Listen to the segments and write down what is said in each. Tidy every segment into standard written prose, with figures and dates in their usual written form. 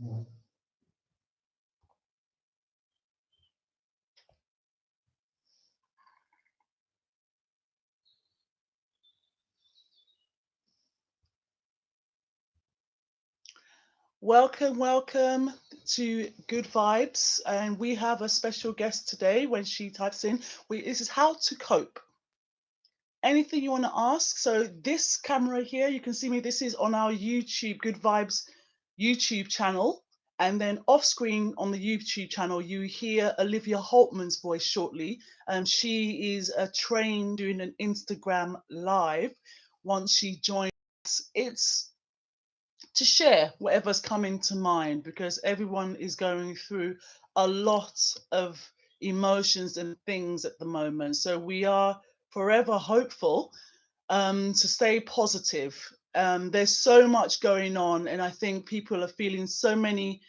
Welcome to Good Vibes, and we have a special guest today. When she types in, this is how to cope. Anything you want to ask? So this camera here, you can see me. This is on our YouTube Good Vibes YouTube channel, and then off screen on the YouTube channel, you hear OliviaHaltman's voice shortly. She is trained doing an Instagram live. Once she joins, it's to share whatever's coming to mind, because everyone is going through a lot of emotions and things at the moment. So we are forever hopeful to stay positive. There's so much going on, and I think people are feeling so many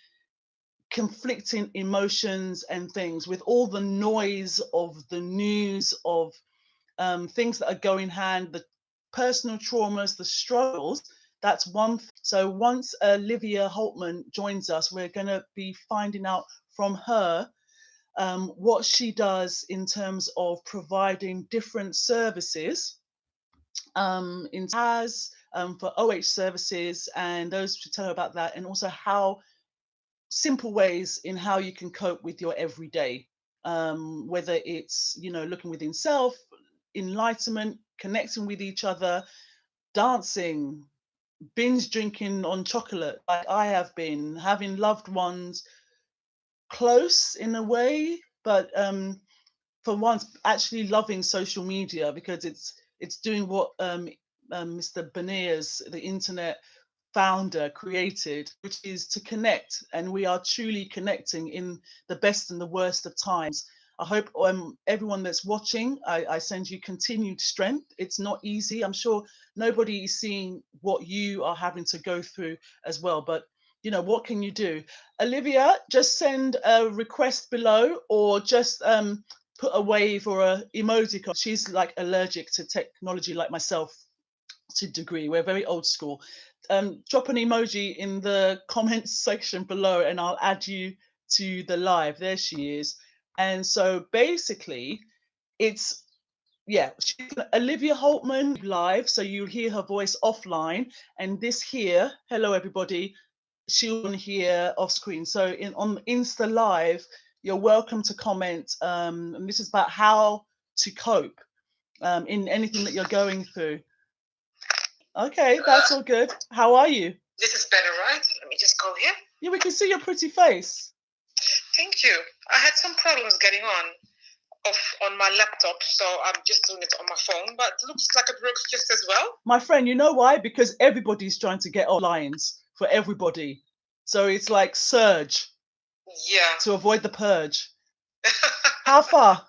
conflicting emotions and things with all the noise of the news of things that are going hand, the personal traumas, the struggles. That's one. So once OliviaHaltman joins us, we're going to be finding out from her what she does in terms of providing different services for OH services, and those to tell her about that, and also how simple ways in how you can cope with your everyday, whether it's looking within self, enlightenment, connecting with each other, dancing, binge drinking on chocolate like I have been, having loved ones close in a way, but for once actually loving social media, because it's doing what Mr. Beniers, the internet founder, created, which is to connect, and we are truly connecting in the best and the worst of times. I hope everyone that's watching, I send you continued strength. It's not easy. I'm sure nobody is seeing what you are having to go through as well. But, what can you do? Olivia, just send a request below, or just put a wave or a emoji. She's like allergic to technology like myself to a degree. We're very old school. Drop an emoji in the comments section below, and I'll add you to the live. There she is. And so basically, it's, she's OliviaHaltman live, so you'll hear her voice offline, and this here, hello everybody, she'll hear off screen. So on Insta Live, you're welcome to comment, and this is about how to cope in anything that you're going through. Okay, that's all good. How are you? This is better, right? Let me just go here. Yeah, we can see your pretty face. Thank you. I had some problems getting on my laptop, so I'm just doing it on my phone, but it looks like it works just as well. My friend, you know why? Because everybody's trying to get on lines for everybody. So it's like surge. Yeah. To avoid the purge. How far?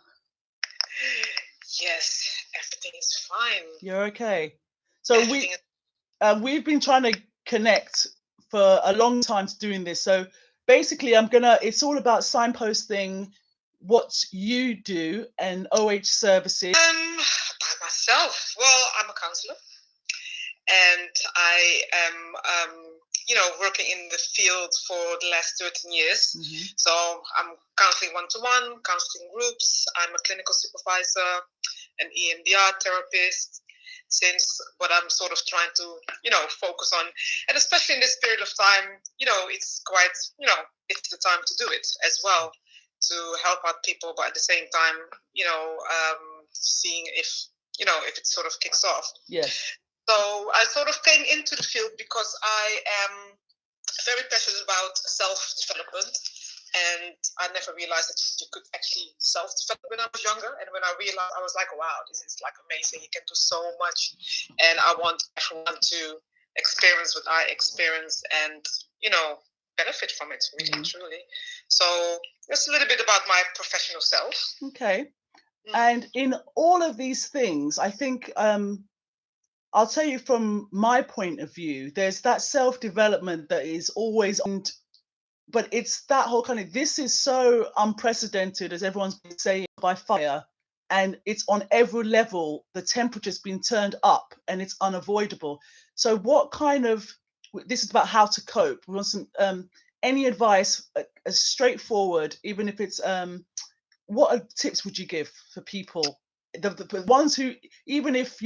Yes, everything is fine. You're okay. So we've been trying to connect for a long time to doing this. So basically, it's all about signposting what you do and OH services. By myself. Well, I'm a counsellor, and I am, working in the field for the last 13 years. Mm-hmm. So I'm counseling one-to-one, counseling groups. I'm a clinical supervisor, an EMDR therapist. Since what I'm sort of trying to, focus on, and especially in this period of time, it's quite, it's the time to do it as well, to help out people, but at the same time, seeing if it sort of kicks off. Yes. So I sort of came into the field because I am very passionate about self-development. And I never realized that you could actually self-develop when I was younger. And when I realized, I was like, wow, this is like amazing. You can do so much. And I want everyone to experience what I experienced and, benefit from it, really, truly. So just a little bit about my professional self. Okay. And in all of these things, I think I'll tell you from my point of view, there's that self-development that is always on. But it's that whole kind of, this is so unprecedented, as everyone's been saying, by fire, and it's on every level. The temperature's been turned up, and it's unavoidable. So what kind of, this is about how to cope. We want some any advice, as straightforward, even if it's what tips would you give for people, the ones who, even if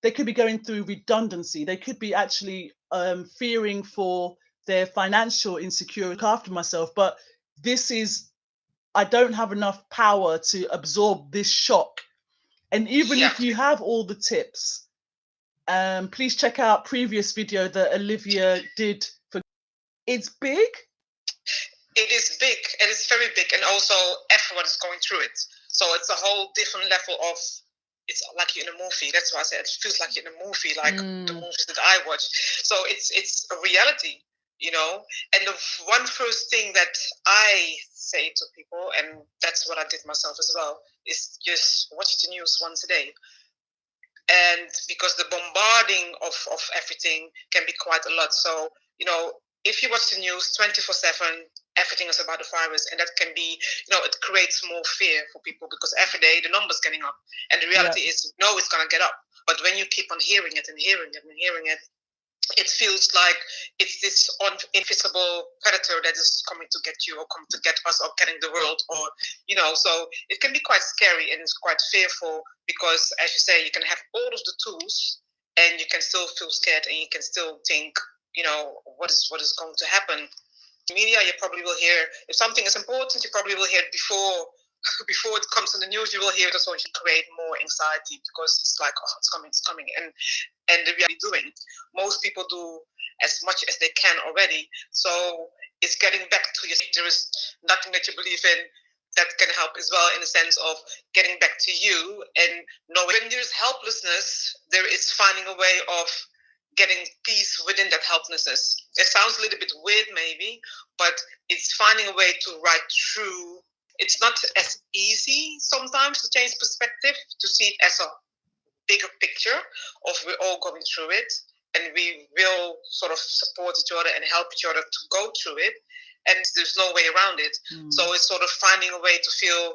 they could be going through redundancy, they could be actually fearing for their financial insecurity, look after myself, but I don't have enough power to absorb this shock. And even if you have all the tips, please check out previous video that Olivia did for. It's big. It is big. It is very big, and also everyone is going through it. So it's a whole different level of. It's like you're in a movie. That's why I said it feels like you're in a movie, like the movies that I watch. So it's a reality, you know. And the one first thing that I say to people, and that's what I did myself as well, is just watch the news once a day. And because the bombarding of everything can be quite a lot. So, you know, if you watch the news 24/7, everything is about the virus, and that can be, you know, it creates more fear for people because every day the number's getting up, and the reality is, no, it's going to get up. But when you keep on hearing it and hearing it and hearing it, it feels like it's this invisible predator that is coming to get you or coming to get us or getting the world, or, you know, so it can be quite scary and it's quite fearful because, as you say, you can have all of the tools and you can still feel scared and you can still think, you know, what is going to happen. Media, you probably will hear, if something is important, you probably will hear it before it comes in the news. You will hear it, so you create more anxiety because it's like, oh, it's coming, and the reality doing. Most people do as much as they can already. So it's getting back to your. There is nothing that you believe in that can help as well, in the sense of getting back to you and knowing when there's helplessness, there is finding a way of getting peace within that helplessness. It sounds a little bit weird maybe, but it's finding a way to ride through. It's not as easy sometimes to change perspective, to see it as a bigger picture of we're all going through it and we will sort of support each other and help each other to go through it, and there's no way around it. So it's sort of finding a way to feel,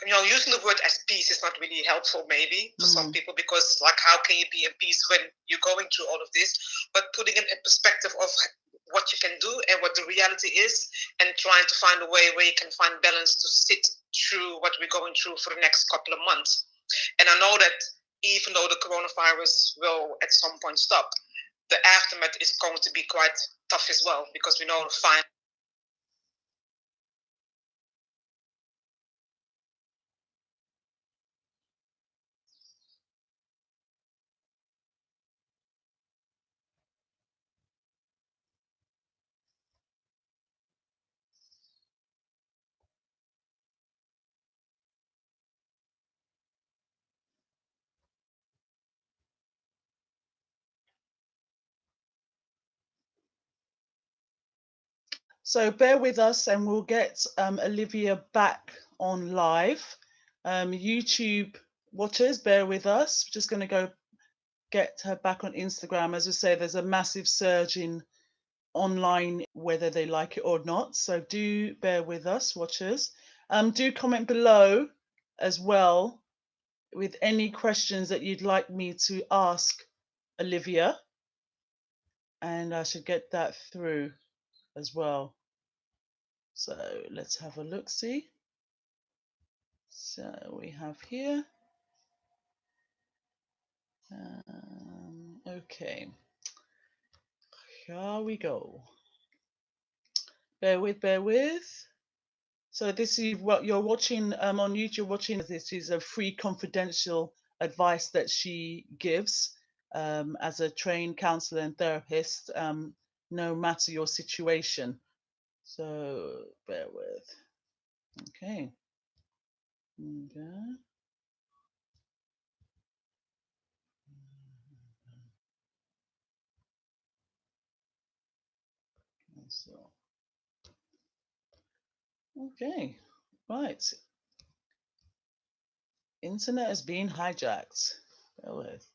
you know, using the word as peace is not really helpful maybe for some people, because like, how can you be in peace when you're going through all of this? But putting it in perspective of what you can do and what the reality is, and trying to find a way where you can find balance to sit through what we're going through for the next couple of months. And I know that even though the coronavirus will at some point stop, the aftermath is going to be quite tough as well, because we know fine. So bear with us and we'll get Olivia back on live. YouTube watchers, bear with us. We're just going to go get her back on Instagram. As I say, there's a massive surge in online, whether they like it or not. So do bear with us, watchers. Do comment below as well with any questions that you'd like me to ask Olivia. And I should get that through as well. So let's have a look, see. So we have here. Okay. Here we go. Bear with. So this is what you're watching on YouTube. Watching this is a free confidential advice that she gives as a trained counselor and therapist, no matter your situation. So bear with. Okay. So, okay, right. Internet is being hijacked. Bear with.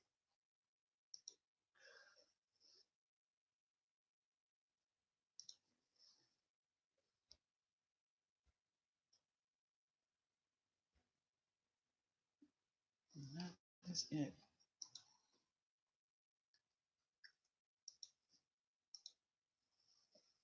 That is it.